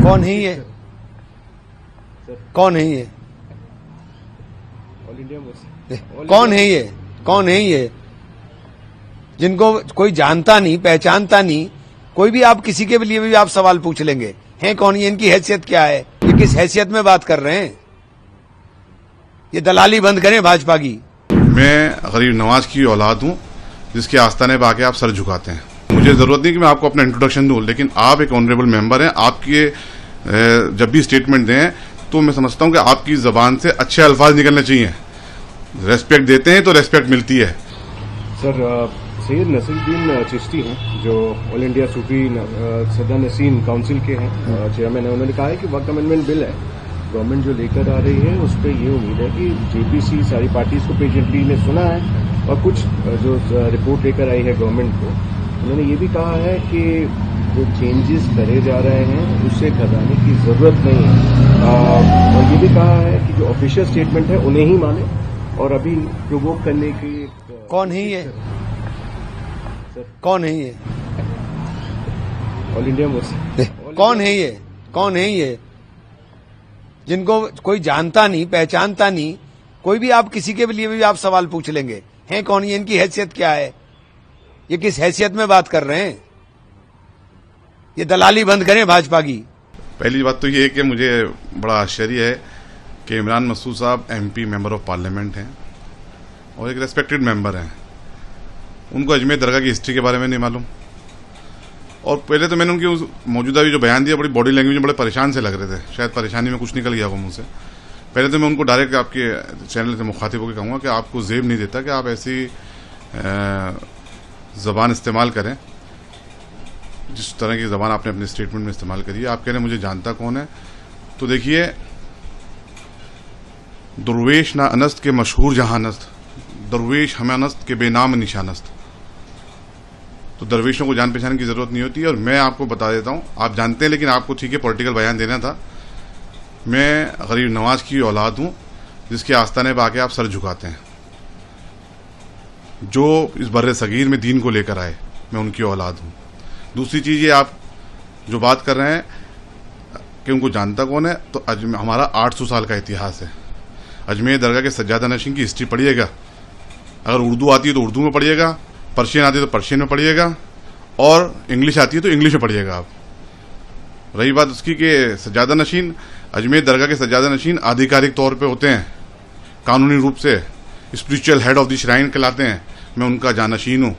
कौन है ये? कौन है ये? ऑल इंडिया मुस्लिम कौन है ये? कौन है ये जिनको कोई जानता नहीं, पहचानता नहीं? कोई भी आप किसी के लिए भी आप सवाल पूछ लेंगे, हैं कौन ये, इनकी हैसियत क्या है, ये किस हैसियत में बात कर रहे हैं? ये दलाली बंद करें भाजपा की। मैं गरीब नवाज की औलाद हूं, जिसके आस्थाने पे आके आप सर झुकाते हैं। मुझे जरूरत नहीं कि मैं आपको अपना इंट्रोडक्शन दूं, लेकिन आप एक ऑनरेबल मेंबर हैं। आपके जब भी स्टेटमेंट दें तो मैं समझता हूं कि आपकी जबान से अच्छे अल्फाज निकलने चाहिए। रेस्पेक्ट देते हैं तो रेस्पेक्ट मिलती है। सर, सैयद नसीरुद्दीन चिश्ती हैं जो ऑल इंडिया सूफी सदर नसीन काउंसिल के हैं, चेयरमैन है। उन्होंने कहा है कि वक्त अमेंडमेंट बिल है गवर्नमेंट जो लेकर आ रही है, उस पर ये उम्मीद है कि जेपीसी सारी पार्टीज को पेशेंटली ने सुना है और कुछ जो रिपोर्ट लेकर आई है गवर्नमेंट को, उन्होंने ये भी कहा है कि जो चेंजेस करे जा रहे हैं उससे घबराने की जरूरत नहीं है, और ये भी कहा है कि जो ऑफिशियल स्टेटमेंट है उन्हें ही माने और अभी प्रोवोक करने की। कौन है ये? कौन है ये? ऑल इंडिया मुस्लिम कौन है ये? कौन है ये जिनको कोई जानता नहीं, पहचानता नहीं? कोई भी आप किसी के लिए भी आप सवाल पूछ लेंगे, हैं कौन ये, इनकी हैसियत क्या है, ये किस हैसियत में बात कर रहे हैं? ये दलाली बंद करें भाजपा की। पहली बात तो ये है कि मुझे बड़ा आश्चर्य है कि इमरान मसूद साहब एमपी मेंबर ऑफ पार्लियामेंट हैं और एक रेस्पेक्टेड मेंबर हैं। उनको अजमेर दरगाह की हिस्ट्री के बारे में नहीं मालूम। और पहले तो मैंने उनकी उस मौजूदा भी जो बयान दिया, बड़ी बॉडी लैंग्वेज में बड़े परेशान से लग रहे थे। शायद परेशानी में कुछ निकल गया हो मुंह से। पहले तो मैं उनको डायरेक्ट आपके चैनल से मुखातिब होकर कहूँगा कि आपको जेब नहीं देता कि आप ऐसी जबान इस्तेमाल करें जिस तरह की जबान आपने अपने स्टेटमेंट में इस्तेमाल करी है। आप कह रहे हैं मुझे जानता कौन है, तो देखिए, दरवेश ना अनस्त के मशहूर जहानस्त, दरवेश हमें अनस्त के बेनाम निशानस्त। तो दरवेशों को जान पहचान की जरूरत नहीं होती। और मैं आपको बता देता हूं, आप जानते हैं लेकिन आपको ठीक है पॉलिटिकल बयान देना था। मैं गरीब नवाज की औलाद हूं, जिसके आस्थाने पर आके आप सर झुकाते हैं। जो इस बर्रे सगीर में दीन को लेकर आए, मैं उनकी औलाद हूं। दूसरी चीज ये, आप जो बात कर रहे हैं कि उनको जानता कौन है, तो हमारा 800 साल का इतिहास है। अजमेर दरगाह के सज्जादा नशीन की हिस्ट्री पढ़िएगा। अगर उर्दू आती है तो उर्दू में पढ़िएगा, पर्शियन आती है तो पर्शियन में पढ़िएगा, और इंग्लिश आती है तो इंग्लिश में पढ़िएगा आप। रही बात उसकी कि सज्जादा नशीन, अजमेर दरगाह के सज्जादा नशीन आधिकारिक तौर पे होते हैं, कानूनी रूप से spiritual head of the shrine कहलाते हैं। मैं उनका जानशीन हूँ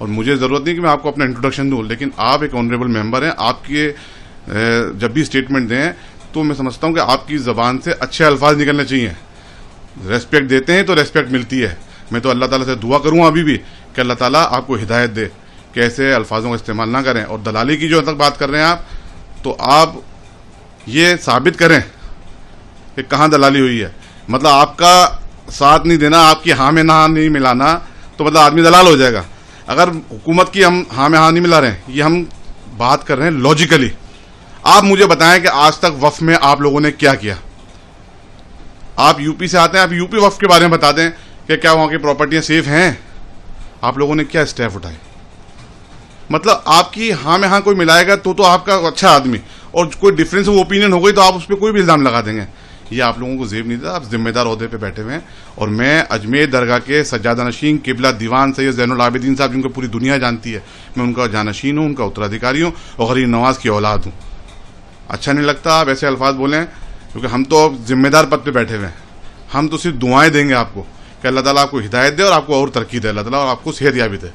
और मुझे जरूरत नहीं कि मैं आपको अपना इंट्रोडक्शन दूं, लेकिन आप एक ऑनरेबल मेंबर हैं। आपके जब भी स्टेटमेंट दें तो मैं समझता हूं कि आपकी जबान से अच्छे अल्फाज निकलने चाहिए। रेस्पेक्ट देते हैं तो रेस्पेक्ट मिलती है। मैं तो अल्लाह ताला से दुआ करूंगा अभी भी कि अल्लाह ताला आपको हिदायत दे कि ऐसे अल्फाजों का इस्तेमाल ना करें। और दलाली की जो तक बात कर रहे हैं आप, तो आप ये साबित करें कि कहां दलाली हुई है। मतलब आपका साथ नहीं देना, आपकी हाँ में ना नहीं मिलाना, तो मतलब आदमी दलाल हो जाएगा। अगर हुकूमत की हम हाँ में हाँ नहीं मिला रहे हैं, ये हम बात कर रहे हैं लॉजिकली। आप मुझे बताएं कि आज तक वक्फ में आप लोगों ने क्या किया। आप यूपी से आते हैं, आप यूपी वक्फ के बारे में बता दें कि क्या वहां की प्रॉपर्टियां सेफ हैं, आप लोगों ने क्या स्टेप उठाए। मतलब आपकी हाँ में हाँ कोई मिलाएगा तो आपका अच्छा आदमी, और कोई डिफरेंस ऑफ ओपिनियन हो गई तो आप उस पर कोई भी इल्जाम लगा देंगे। ये आप लोगों को जेब नहीं देता। आप जिम्मेदार ओहदे पे बैठे हुए हैं। और मैं अजमेर दरगाह के सज्जादा नशीन किबला दीवान सैयद ज़ैनुल आबिदीन साहब, जिनको पूरी दुनिया जानती है, मैं उनका जानशीन हूं, उनका उत्तराधिकारी हूं और गरीब नवाज की औलाद हूं। अच्छा नहीं लगता आप ऐसे अल्फाज बोलें, क्योंकि हम तो जिम्मेदार पद पे बैठे हुए हैं। हम तो सिर्फ दुआएं देंगे आपको कि अल्लाह ताला आपको हिदायत दे और आपको और तरक्की दे, अल्लाह ताला और आपको सेहत याबी दे।